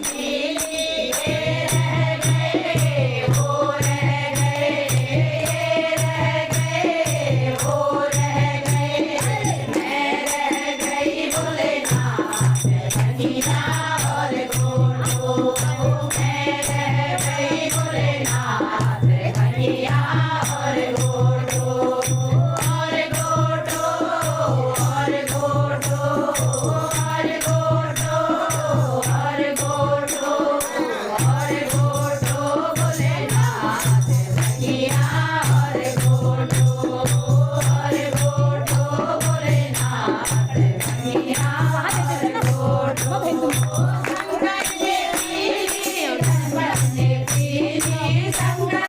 Hãy subscribe cho kênh Ghiền Mì Gõ để không bỏ lỡ những video hấp dẫn.